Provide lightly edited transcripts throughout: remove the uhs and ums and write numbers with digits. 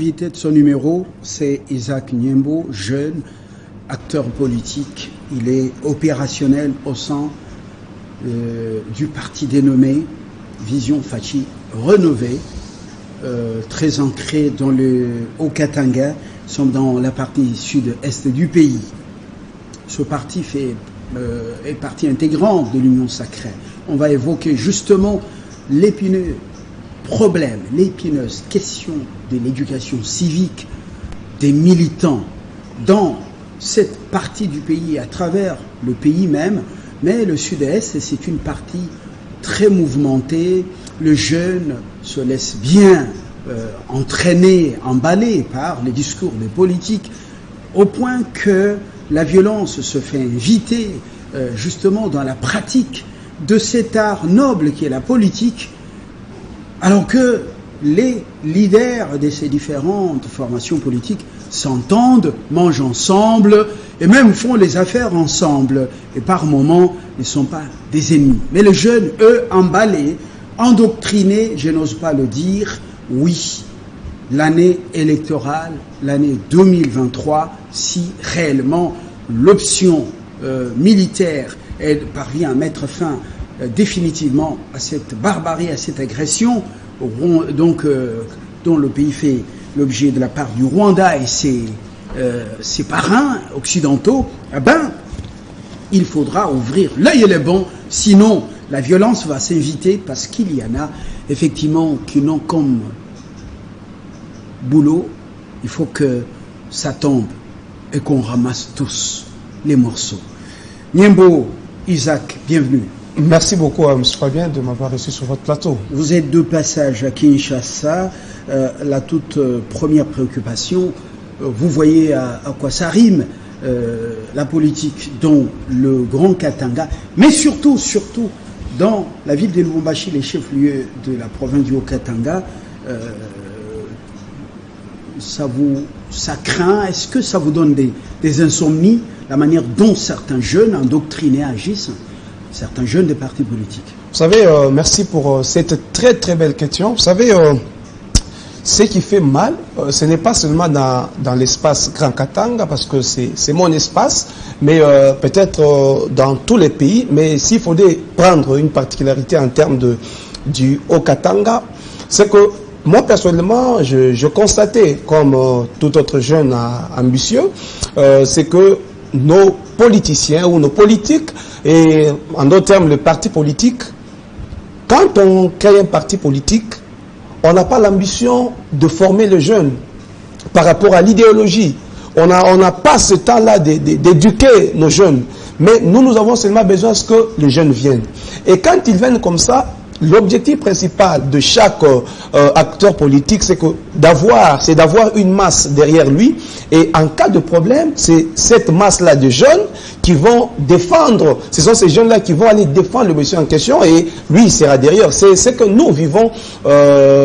L'invité de ce numéro, c'est Isaac Niembo, jeune acteur politique. Il est opérationnel au sein du parti dénommé Vision Fachi Rénovée, très ancré dans le Haut-Katanga, nous sommes dans la partie sud-est du pays. Ce parti est partie intégrante de l'Union sacrée. On va évoquer justement l'épineux problème, l'épineuse question de l'éducation civique des militants dans cette partie du pays, à travers le pays même, mais le sud-est, c'est une partie très mouvementée. Le jeune se laisse bien entraîner, emballer par les discours des politiques, au point que la violence se fait inviter justement dans la pratique de cet art noble qui est la politique, alors que les leaders de ces différentes formations politiques s'entendent, mangent ensemble et même font les affaires ensemble. Et par moments, ils ne sont pas des ennemis. Mais les jeunes, eux, emballés, endoctrinés, je n'ose pas le dire, oui, l'année électorale, l'année 2023, si réellement l'option militaire parvient à mettre fin définitivement à cette barbarie, à cette agression, dont le pays fait l'objet de la part du Rwanda et ses parrains occidentaux, eh ben, il faudra ouvrir l'œil et le bon, sinon la violence va s'inviter, parce qu'il y en a effectivement qui n'ont comme boulot, il faut que ça tombe et qu'on ramasse tous les morceaux. Niembo, Isaac, bienvenue. Merci beaucoup à M. Fabien de m'avoir reçu sur votre plateau. Vous êtes de passage à Kinshasa. La toute première préoccupation, vous voyez à quoi ça rime, la politique dans le Grand Katanga, mais surtout dans la ville de Lubumbashi, les chefs-lieux de la province du Haut-Katanga. Ça craint, est-ce que ça vous donne des insomnies, la manière dont certains jeunes endoctrinés agissent, certains jeunes des partis politiques? Vous savez, merci pour cette très très belle question. Vous savez, ce qui fait mal, ce n'est pas seulement dans l'espace Grand Katanga, parce que c'est mon espace, mais peut-être dans tous les pays. Mais s'il fallait prendre une particularité en termes du Haut-Katanga, c'est que moi, personnellement, je constatais, comme tout autre jeune ambitieux, c'est que nos politiciens ou nos politiques, et en d'autres termes, le parti politique, quand on crée un parti politique, on n'a pas l'ambition de former les jeunes par rapport à l'idéologie. On n'a pas ce temps-là d'éduquer nos jeunes. Mais nous avons seulement besoin que les jeunes viennent. Et quand ils viennent comme ça, l'objectif principal de chaque acteur politique, c'est d'avoir une masse derrière lui. Et en cas de problème, c'est cette masse-là de jeunes qui vont défendre. Ce sont ces jeunes-là qui vont aller défendre le monsieur en question, et lui, il sera derrière. C'est ce que nous vivons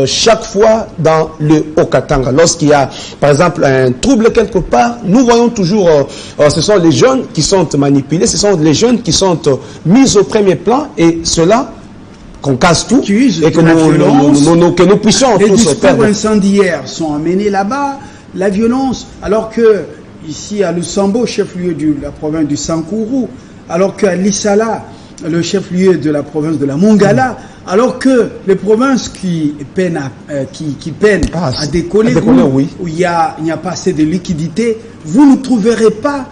chaque fois dans le Haut-Katanga. Lorsqu'il y a, par exemple, un trouble quelque part, nous voyons toujours, ce sont les jeunes qui sont manipulés, ce sont les jeunes qui sont mis au premier plan, et cela, qu'on casse tout et que nous puissions les tous discours perdre. incendiaires sont amenés là-bas, la violence, alors que ici à Lusambo, chef-lieu de la province du Sankourou, alors qu'à Lissala, le chef-lieu de la province de la Mongala, alors que les provinces qui peinent à décoller, où il n'y a pas assez de liquidité, vous ne trouverez pas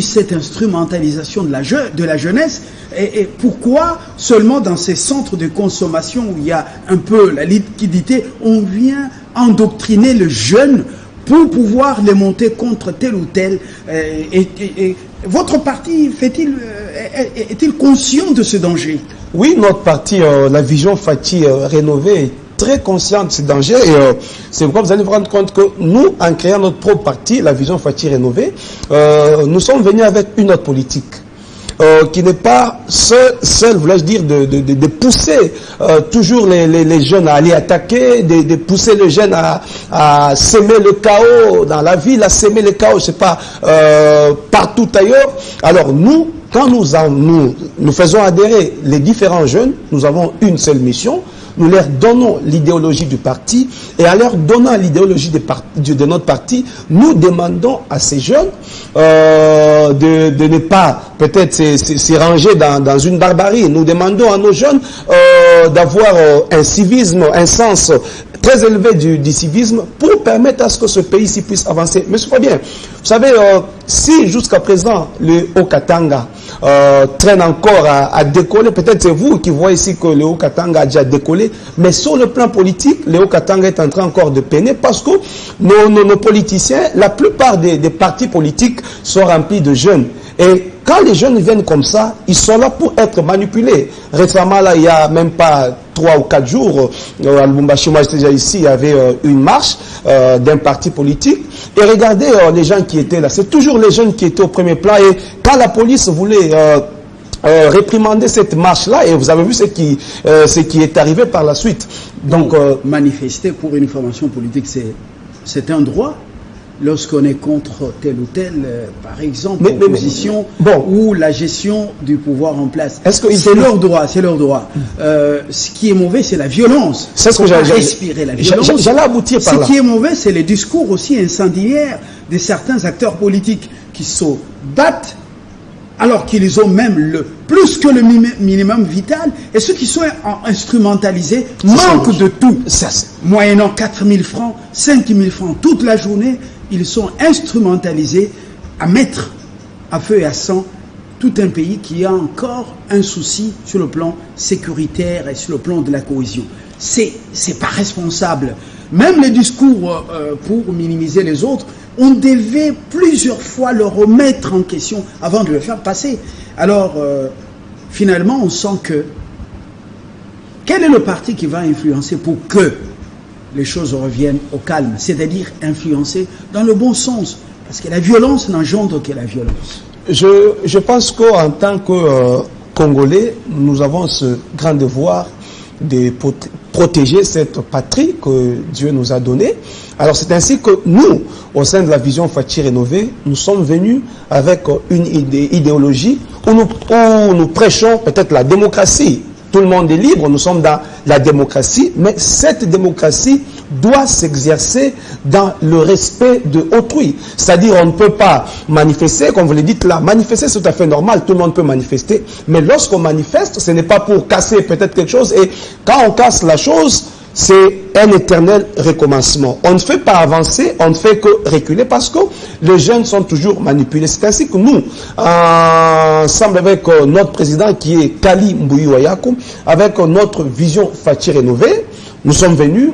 cette instrumentalisation de la jeunesse. Et pourquoi seulement dans ces centres de consommation où il y a un peu la liquidité, on vient endoctriner le jeune pour pouvoir les monter contre tel ou tel et votre parti est-il conscient de ce danger? Oui, notre parti, la Vision Fachi Rénovée, est très conscient de ce danger, et c'est pourquoi vous allez vous rendre compte que nous, en créant notre propre parti, la Vision Fachi Rénovée, nous sommes venus avec une autre politique. Qui n'est pas seul, voulais-je dire, de pousser toujours les jeunes à aller attaquer, de pousser les jeunes à semer le chaos dans la ville, à semer le chaos, je sais pas, partout ailleurs. Alors nous, quand nous faisons adhérer les différents jeunes, nous avons une seule mission, nous leur donnons l'idéologie du parti, et en leur donnant l'idéologie de notre parti, nous demandons à ces jeunes de ne pas peut-être se ranger dans une barbarie. Nous demandons à nos jeunes d'avoir un civisme, un sens très élevé du civisme pour permettre à ce que ce pays-ci puisse avancer. Mais c'est pas bien. Vous savez, si jusqu'à présent le Haut-Katanga traîne encore à décoller, peut-être c'est vous qui voyez ici que le Haut-Katanga a déjà décollé, mais sur le plan politique, le Haut-Katanga est en train encore de peiner parce que nos politiciens, la plupart des partis politiques sont remplis de jeunes. Et quand les jeunes viennent comme ça, ils sont là pour être manipulés. Récemment, là, il n'y a même pas 3 ou 4 jours, à Lubumbashi, moi j'étais déjà ici, il y avait une marche d'un parti politique. Et regardez les gens qui étaient là. C'est toujours les jeunes qui étaient au premier plan. Et quand la police voulait réprimander cette marche-là, et vous avez vu ce qui est arrivé par la suite. Donc, manifester pour une formation politique, c'est un droit. Lorsqu'on est contre tel ou tel, par exemple, opposition ou la gestion du pouvoir en place. C'est leur droit, c'est leur droit. Ce qui est mauvais, c'est la violence. C'est ce que j'allais respirer la violence. J'allais aboutir par là. Ce qui est mauvais, c'est les discours aussi incendiaires de certains acteurs politiques qui se battent alors qu'ils ont même plus que le minimum vital, et ceux qui sont instrumentalisés manquent de tout. Moyennant 4 000 francs, 5 000 francs toute la journée, ils sont instrumentalisés à mettre à feu et à sang tout un pays qui a encore un souci sur le plan sécuritaire et sur le plan de la cohésion. C'est pas responsable. Même les discours pour minimiser les autres, on devait plusieurs fois le remettre en question avant de le faire passer. Alors, finalement, on sent que quel est le parti qui va influencer pour que les choses reviennent au calme, c'est-à-dire influencer dans le bon sens, parce que la violence n'engendre que la violence. Je pense qu'en tant que Congolais, nous avons ce grand devoir de protéger cette patrie que Dieu nous a donnée. Alors c'est ainsi que nous, au sein de la vision Fachi Rénovée, nous sommes venus avec une idéologie où nous prêchons peut-être la démocratie. Tout le monde est libre, nous sommes dans la démocratie, mais cette démocratie doit s'exercer dans le respect de autrui. C'est-à-dire, on ne peut pas manifester, comme vous le dites là, manifester c'est tout à fait normal, tout le monde peut manifester, mais lorsqu'on manifeste, ce n'est pas pour casser peut-être quelque chose, et quand on casse la chose, c'est un éternel recommencement. On ne fait pas avancer, on ne fait que reculer parce que les jeunes sont toujours manipulés. C'est ainsi que nous, ensemble avec notre président qui est Kali Mbouyi-Wayakou, avec notre vision Fachi Rénovée, nous sommes venus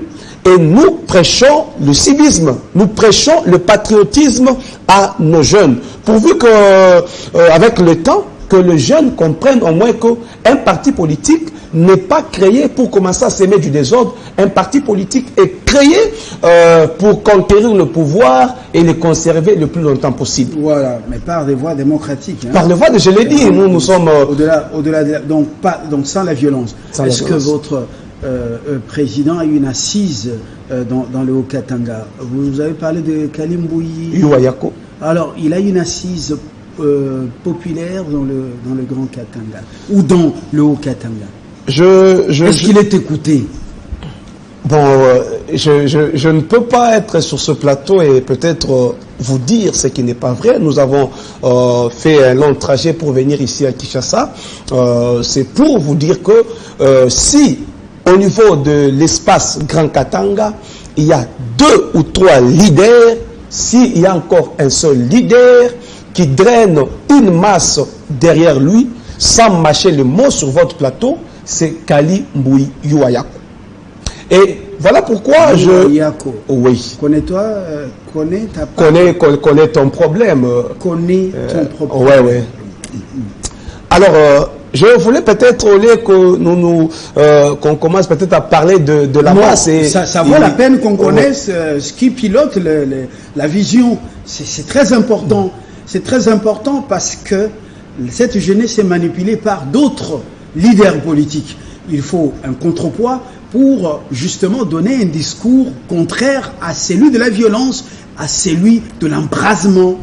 et nous prêchons le civisme, nous prêchons le patriotisme à nos jeunes. Pourvu que, avec le temps, que les jeunes comprennent au moins qu'un parti politique n'est pas créé pour commencer à s'aimer du désordre. Un parti politique est créé pour conquérir le pouvoir et le conserver le plus longtemps possible. Voilà, mais par des voies démocratiques. Hein. Par les voies, je l'ai dit, nous sommes... Au-delà de, donc sans la violence. Est-ce que votre président a eu une assise dans le Haut-Katanga? Vous avez parlé de Kali Mbouyi-Wayakou. Alors, il a une assise populaire dans le Grand Katanga ou dans le Haut-Katanga. Est-ce qu'il est écouté? Bon, je ne peux pas être sur ce plateau et peut-être vous dire ce qui n'est pas vrai. Nous avons fait un long trajet pour venir ici à Kinshasa. C'est pour vous dire que si au niveau de l'espace Grand Katanga, il y a 2 ou 3 leaders, s'il y a encore un seul leader qui draine une masse derrière lui, sans mâcher le mot sur votre plateau, c'est Kali Mbouyi-Wayakou. Et voilà pourquoi oui. Connais-toi, connais ton problème. Connais ton problème. Ouais. Alors, je voulais peut-être, au lieu que qu'on commence peut-être à parler de la masse. Ça vaut la peine qu'on connaisse ce qui pilote la vision. C'est très important. C'est très important parce que cette jeunesse est manipulée par d'autres leaders politiques. Il faut un contrepoids pour justement donner un discours contraire à celui de la violence, à celui de l'embrasement.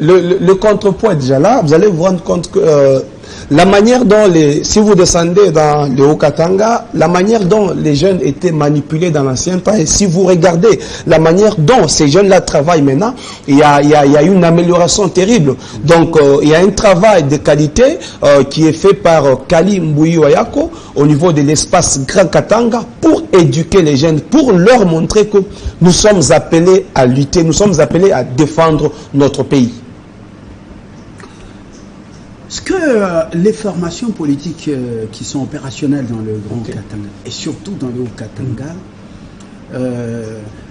Le contrepoids est déjà là. Vous allez vous rendre compte que la manière dont si vous descendez dans le Haut-Katanga, la manière dont les jeunes étaient manipulés dans l'ancien temps, et si vous regardez la manière dont ces jeunes-là travaillent maintenant, il y a une amélioration terrible. Donc, il y a un travail de qualité qui est fait par Kali Mbuyi Oyako au niveau de l'espace Grand Katanga pour éduquer les jeunes, pour leur montrer que nous sommes appelés à lutter, nous sommes appelés à défendre notre pays. Est-ce que les formations politiques qui sont opérationnelles dans le Grand Katanga et surtout dans le Haut-Katanga,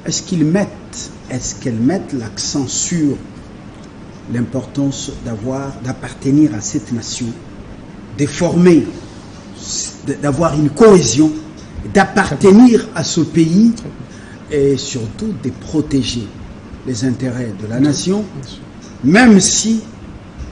est-ce qu'elles mettent l'accent sur l'importance d'appartenir à cette nation, de former, d'avoir une cohésion, d'appartenir à ce pays et surtout de protéger les intérêts de la nation, même si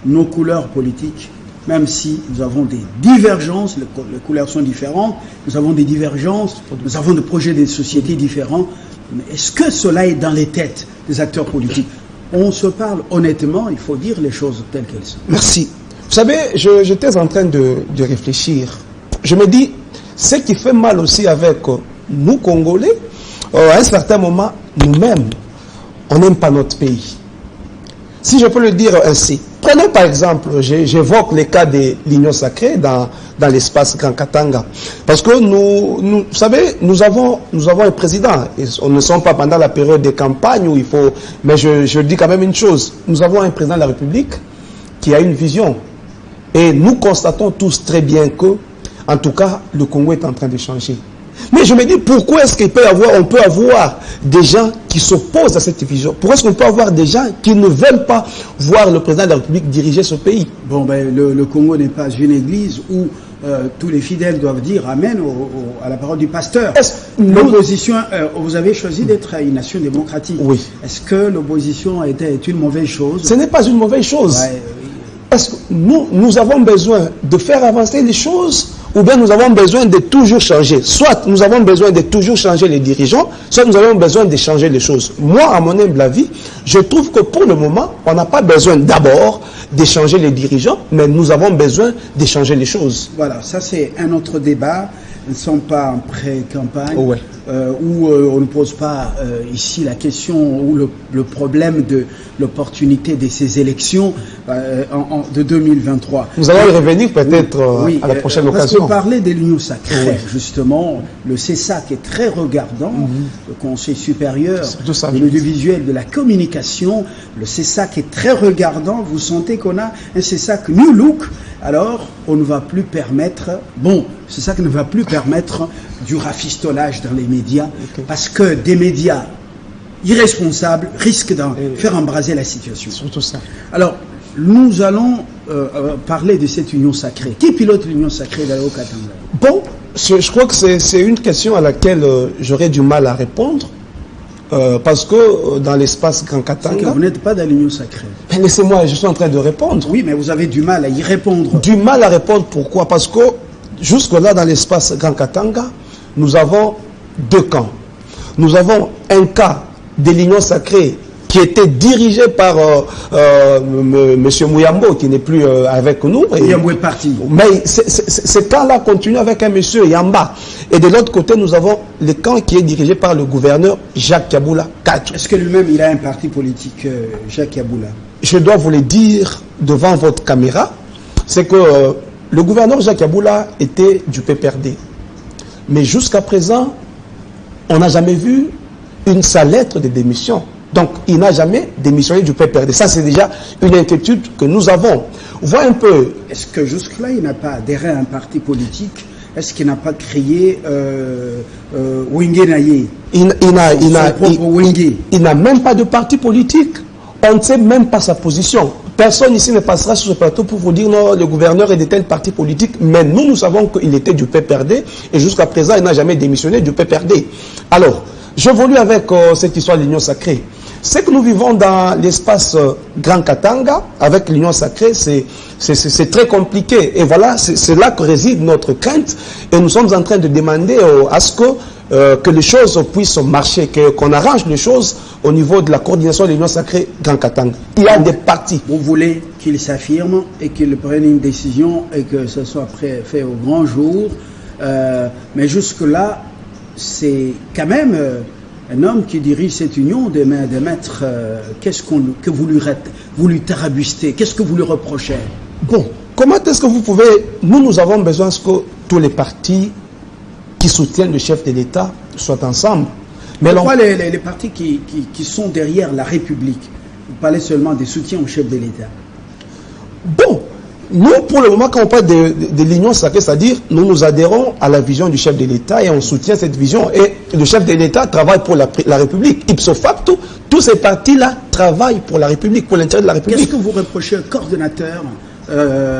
nos couleurs politiques, même si nous avons des divergences, les couleurs sont différentes, nous avons des divergences, nous avons des projets de société différents, mais est-ce que cela est dans les têtes des acteurs politiques? On se parle honnêtement, il faut dire les choses telles qu'elles sont. Merci. Vous savez, j'étais en train de réfléchir. Je me dis, ce qui fait mal aussi avec nous, Congolais, à un certain moment, nous-mêmes, on n'aime pas notre pays. Si je peux le dire ainsi, prenons par exemple, j'évoque le cas de l'Union sacrée dans l'espace Grand Katanga. Parce que vous savez, nous avons un président. Et on ne sommes pas pendant la période de campagne où il faut... Mais je dis quand même une chose. Nous avons un président de la République qui a une vision. Et nous constatons tous très bien que, en tout cas, le Congo est en train de changer. Mais je me dis, pourquoi est-ce qu'on peut avoir des gens qui s'opposent à cette vision? Pourquoi est-ce qu'on peut avoir des gens qui ne veulent pas voir le président de la République diriger ce pays? Bon, ben, le Congo n'est pas une église où tous les fidèles doivent dire Amen à la parole du pasteur. L'opposition, vous avez choisi d'être une nation démocratique. Oui. Est-ce que l'opposition est une mauvaise chose? Ce n'est pas une mauvaise chose. Ouais, est-ce que nous avons besoin de faire avancer les choses, ou bien nous avons besoin de toujours changer? Soit nous avons besoin de toujours changer les dirigeants, soit nous avons besoin de changer les choses. Moi, à mon humble avis, je trouve que pour le moment, on n'a pas besoin d'abord de changer les dirigeants, mais nous avons besoin de changer les choses. Voilà, ça c'est un autre débat. Nous ne sommes pas en pré-campagne, Ouais. où on ne pose pas ici la question ou le problème de l'opportunité de ces élections de 2023. Nous allons y revenir peut-être à la prochaine occasion. Parce que parler de l'Union sacrée, justement, le CESAC est très regardant, le Conseil supérieur de l'audiovisuel, de la communication, le CESAC est très regardant. Vous sentez qu'on a un CESAC new look, alors on ne va plus permettre, c'est ça qui ne va plus permettre du rafistolage dans les médias, parce que des médias irresponsables risquent d'en faire embraser la situation. Surtout ça. Alors, nous allons parler de cette union sacrée. Qui pilote l'union sacrée dans le Haut-Katanga? Bon, je crois que c'est une question à laquelle j'aurais du mal à répondre, parce que dans l'espace Grand Katanga... Vous n'êtes pas dans l'union sacrée. Laissez-moi, je suis en train de répondre. Oui, mais vous avez du mal à y répondre. Du mal à répondre, pourquoi? Parce que jusque-là, dans l'espace Grand Katanga, nous avons deux camps. Nous avons un cas de l'Union sacrée qui était dirigé par M. Mouyambo, qui n'est plus avec nous. Mouyambo est parti. Mais ce camp-là continue avec un M. Yamba. Et de l'autre côté, nous avons le camp qui est dirigé par le gouverneur Jacques Kaboula 4. Est-ce que lui-même, il a un parti politique, Jacques Kaboula? Je dois vous le dire devant votre caméra, c'est que le gouverneur Jacques Kaboula était du PPRD. Mais jusqu'à présent, on n'a jamais vu une seule lettre de démission. Donc, il n'a jamais démissionné du PPRD. Ça, c'est déjà une inquiétude que nous avons. Voyez un peu. Est-ce que jusque-là, il n'a pas adhéré à un parti politique? Est-ce qu'il n'a pas créé Wenge Naye? Il n'a même pas de parti politique. On ne sait même pas sa position. Personne ici ne passera sur ce plateau pour vous dire non, le gouverneur est de tel parti politique, mais nous savons qu'il était du PPRD et jusqu'à présent, il n'a jamais démissionné du PPRD. Alors, j'évolue avec cette histoire de l'Union sacrée. Ce que nous vivons dans l'espace Grand Katanga, avec l'Union sacrée, c'est très compliqué. Et voilà, c'est là que réside notre crainte. Et nous sommes en train de demander à ce que que les choses puissent marcher, qu'on arrange les choses au niveau de la coordination de l'Union sacrée Grand Katanga. Il y a des partis. Vous voulez qu'ils s'affirment et qu'ils prennent une décision et que ce soit fait au grand jour. Mais jusque-là, c'est quand même un homme qui dirige cette union des maîtres. Qu'est-ce que vous lui tarabustez? Qu'est-ce que vous lui reprochez? Bon, comment est-ce que vous pouvez... Nous avons besoin que tous les partis qui soutiennent le chef de l'État soient ensemble. Mais pourquoi les partis qui sont derrière la République? Vous parlez seulement des soutiens au chef de l'État. Bon, nous, pour le moment, quand on parle de l'union sacrée, c'est-à-dire nous adhérons à la vision du chef de l'État et on soutient cette vision. Et le chef de l'État travaille pour la République. Ipso facto, tous ces partis-là travaillent pour la République, pour l'intérêt de la République. Qu'est-ce que vous reprochez au coordonnateur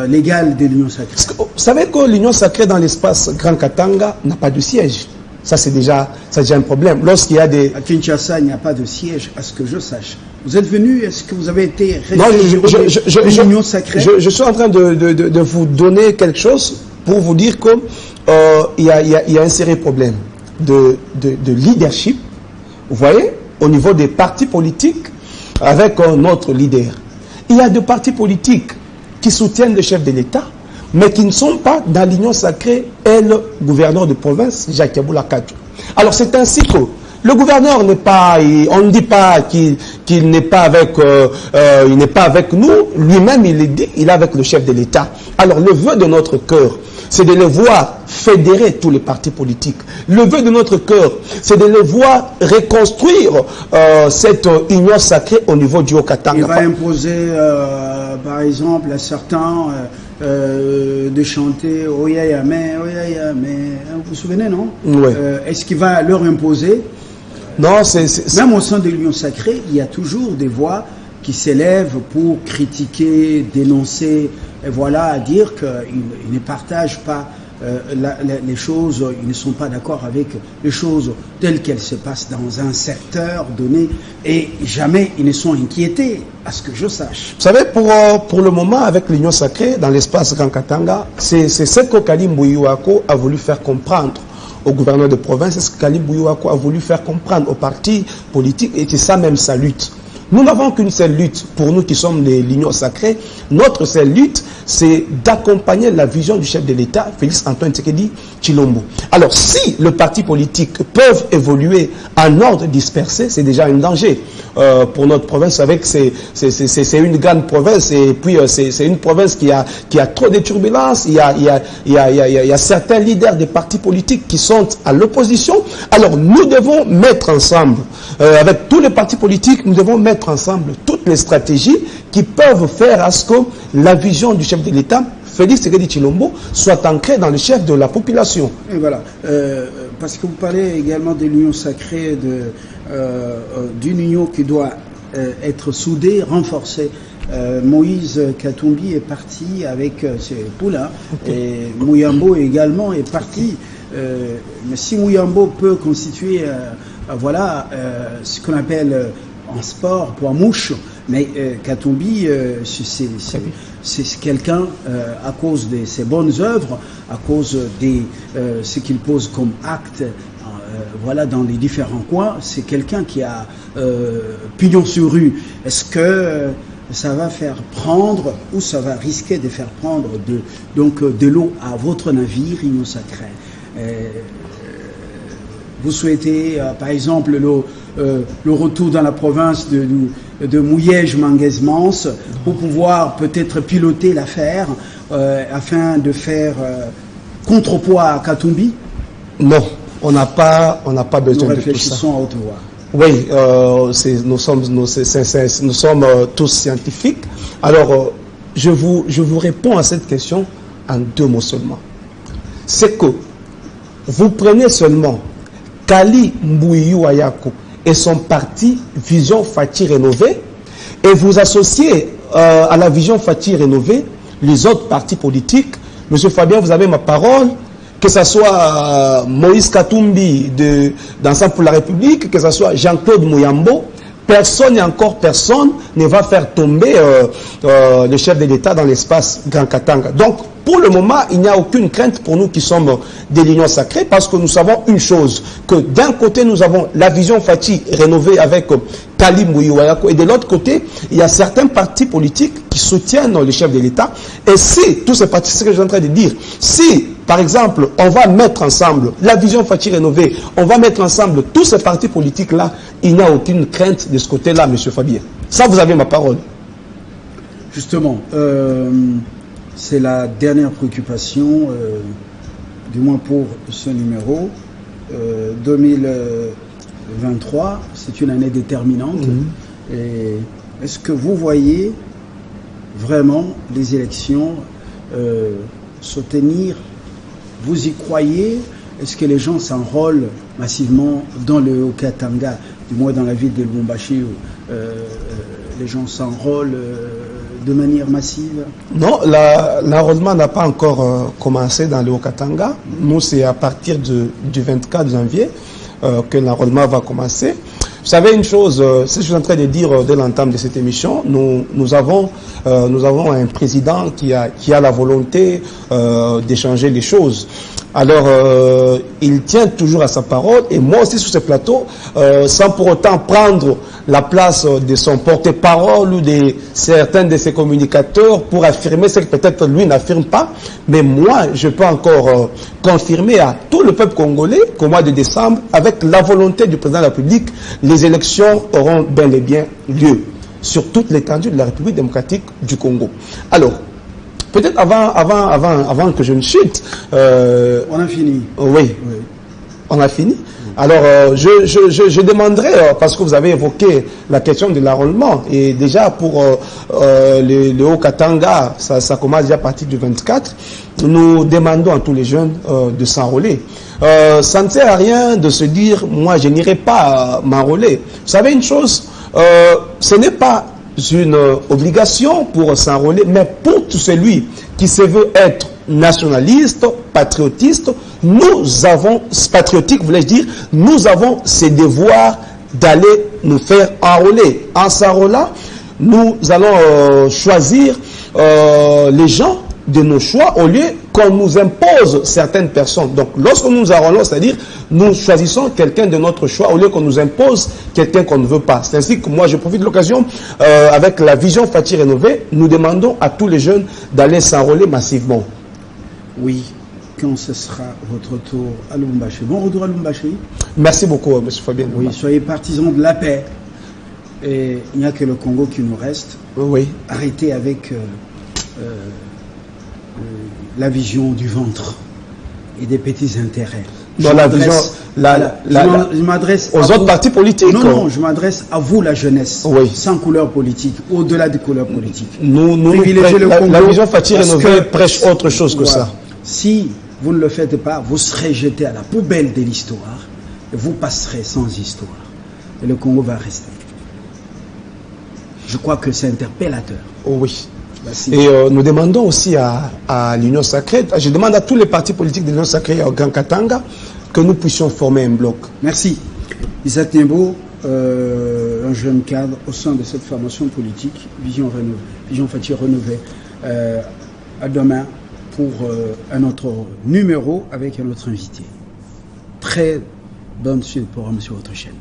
légal de l'union sacrée? Vous savez que l'union sacrée dans l'espace Grand Katanga n'a pas de siège. Ça, c'est déjà un problème. Lorsqu'il y a des... À Kinshasa, il n'y a pas de siège, à ce que je sache. Vous êtes venu, est-ce que vous avez été non, l'union sacrée? Je suis en train de vous donner quelque chose pour vous dire qu'il y a un sérieux problème de leadership, vous voyez, au niveau des partis politiques avec notre leader. Il y a des partis politiques qui soutiennent le chef de l'État, mais qui ne sont pas dans l'union sacrée et le gouverneur de province, Jacques Yaboula Kadjo. Alors c'est ainsi que le gouverneur n'est pas, on ne dit pas qu'il n'est pas avec nous, lui-même il est dit, il est avec le chef de l'État. Alors le vœu de notre cœur, c'est de les voir fédérer tous les partis politiques. Le vœu de notre cœur, c'est de les voir reconstruire cette union sacrée au niveau du Haut-Katanga. Il va imposer, par exemple, à certains de chanter Oyayame, Oyayame. Vous vous souvenez, non? Oui. Est-ce qu'il va leur imposer? Non, Même au sein de l'union sacrée, il y a toujours des voix qui s'élèvent pour critiquer, dénoncer, et voilà, à dire qu'ils ne partagent pas les choses, ils ne sont pas d'accord avec les choses telles qu'elles se passent dans un secteur donné, et jamais ils ne sont inquiétés, à ce que je sache. Vous savez, pour le moment, avec l'union sacrée, dans l'espace Grand Katanga, c'est ce que Kali Mbuyuako a voulu faire comprendre au gouverneur de province, c'est ce que Kali Mbuyuako a voulu faire comprendre aux partis politiques, et c'est ça même sa lutte. Nous n'avons qu'une seule lutte, pour nous qui sommes l'union sacrée, notre seule lutte, c'est d'accompagner la vision du chef de l'État, Félix Antoine Tshisekedi Tshilombo. Alors, si le parti politique peuvent évoluer en ordre dispersé, c'est déjà un danger pour notre province. Avec c'est une grande province, et puis c'est une province qui a trop de turbulences. Il y a certains leaders des partis politiques qui sont à l'opposition. Alors, nous devons mettre ensemble, avec tous les partis politiques, nous devons mettre ensemble toutes les stratégies qui peuvent faire à ce que la vision du chef de l'État, Félix Tshisekedi Tshilombo, soit ancrée dans le chef de la population. Et voilà, parce que vous parlez également de l'union sacrée, d'une union qui doit être soudée, renforcée. Moïse Katumbi est parti avec ses poulains, et Muyambo également est parti. Mais si Muyambo peut constituer ce qu'on appelle en sport poids mouche, mais Katumbi c'est quelqu'un à cause de ses bonnes œuvres, à cause de ce qu'il pose comme acte dans les différents coins, c'est quelqu'un qui a pignon sur rue. Est-ce que ça va faire prendre, ou ça va risquer de faire prendre de l'eau à votre navire, union sacrée? Vous souhaitez, par exemple, le retour dans la province de Mouyej-Manguez-Mans pour pouvoir peut-être piloter l'affaire afin de faire contrepoids à Katumbi? Non, on n'a pas besoin de tout ça. Nous réfléchissons à haute voix. Oui, nous sommes tous scientifiques. Alors, je vous réponds à cette question en 2 mots seulement. C'est que vous prenez seulement Kali Mbuyuako et son parti Vision Fati Rénovée, et vous associez à la Vision Fati Rénovée les autres partis politiques. Monsieur Fabien, vous avez ma parole, que ce soit Moïse Katumbi d'Ensemble pour la République, que ce soit Jean-Claude Muyambo, personne et encore personne ne va faire tomber le chef de l'État dans l'espace Grand Katanga. Donc, pour le moment, il n'y a aucune crainte pour nous qui sommes de l'Union sacrée, parce que nous savons une chose, que d'un côté, nous avons la vision Faty rénovée avec Kali Mouyiwayako, et de l'autre côté, il y a certains partis politiques qui soutiennent le chef de l'État. Et si, tous ces partis, c'est ce que je suis en train de dire, si, par exemple, on va mettre ensemble la vision Faty rénovée, on va mettre ensemble tous ces partis politiques-là, il n'y a aucune crainte de ce côté-là, M. Fabien. Ça, vous avez ma parole. Justement, c'est la dernière préoccupation, du moins pour ce numéro. 2023, c'est une année déterminante. Et est-ce que vous voyez vraiment les élections se tenir? Vous y croyez? Est-ce que les gens s'enrôlent massivement dans le Haut-Katanga, du moins dans la ville de Lubumbashi, où les gens s'enrôlent de manière massive? Non, l'enrôlement n'a pas encore commencé dans le Haut-Katanga. Nous, c'est à partir du 24 janvier que l'enrôlement va commencer. Vous savez une chose, c'est ce que je suis en train de dire dès l'entame de cette émission, nous avons un président qui a la volonté d'échanger les choses. Alors, il tient toujours à sa parole, et moi aussi sur ce plateau, sans pour autant prendre la place de son porte-parole ou de certains de ses communicateurs pour affirmer ce que peut-être lui n'affirme pas, mais moi, je peux encore confirmer à tout le peuple congolais qu'au mois de décembre, avec la volonté du président de la République, les élections auront bel et bien lieu sur toute l'étendue de la République démocratique du Congo. Alors, peut-être avant que je ne chute... on a fini. Oui, on a fini. Alors, je demanderai, parce que vous avez évoqué la question de l'enrôlement, et déjà pour le Haut-Katanga, ça commence déjà à partir du 24, nous demandons à tous les jeunes de s'enrôler. Ça ne sert à rien de se dire, moi je n'irai pas m'enrôler. Vous savez une chose, ce n'est pas une obligation pour s'enrôler, mais pour tout celui qui se veut être nationaliste, patriotiste, nous avons, patriotique voulais-je dire, nous avons ce devoir d'aller nous faire enrôler. En s'enrôlant, nous allons choisir les gens de nos choix au lieu qu'on nous impose certaines personnes. Donc lorsque nous nous enrôlons, c'est-à-dire nous choisissons quelqu'un de notre choix au lieu qu'on nous impose quelqu'un qu'on ne veut pas. C'est ainsi que moi je profite de l'occasion, avec la vision Faty rénovée, nous demandons à tous les jeunes d'aller s'enrôler massivement. Oui, quand ce sera votre tour à Lubumbashi. Bon retour à Lubumbashi. Merci beaucoup, M. Fabien. Oui, soyez partisans de la paix. Et il n'y a que le Congo qui nous reste. Oui. Arrêtez avec la vision du ventre et des petits intérêts. Dans la vision, je m'adresse aux autres partis politiques. Non, je m'adresse à vous, la jeunesse, oui. Sans couleur politique, au-delà des couleurs politiques. La vision Faty rénovée prêche autre chose que ça. Si vous ne le faites pas, vous serez jeté à la poubelle de l'histoire et vous passerez sans histoire. Et le Congo va rester. Je crois que c'est interpellateur. Oh oui. Et nous demandons aussi à l'Union sacrée, je demande à tous les partis politiques de l'Union sacrée au Grand Katanga que nous puissions former un bloc. Merci. Isaac Niembo, un jeune cadre au sein de cette formation politique, Vision Faty rénovée. À demain pour un autre numéro avec un autre invité. Très bonne suite pour sur votre chaîne.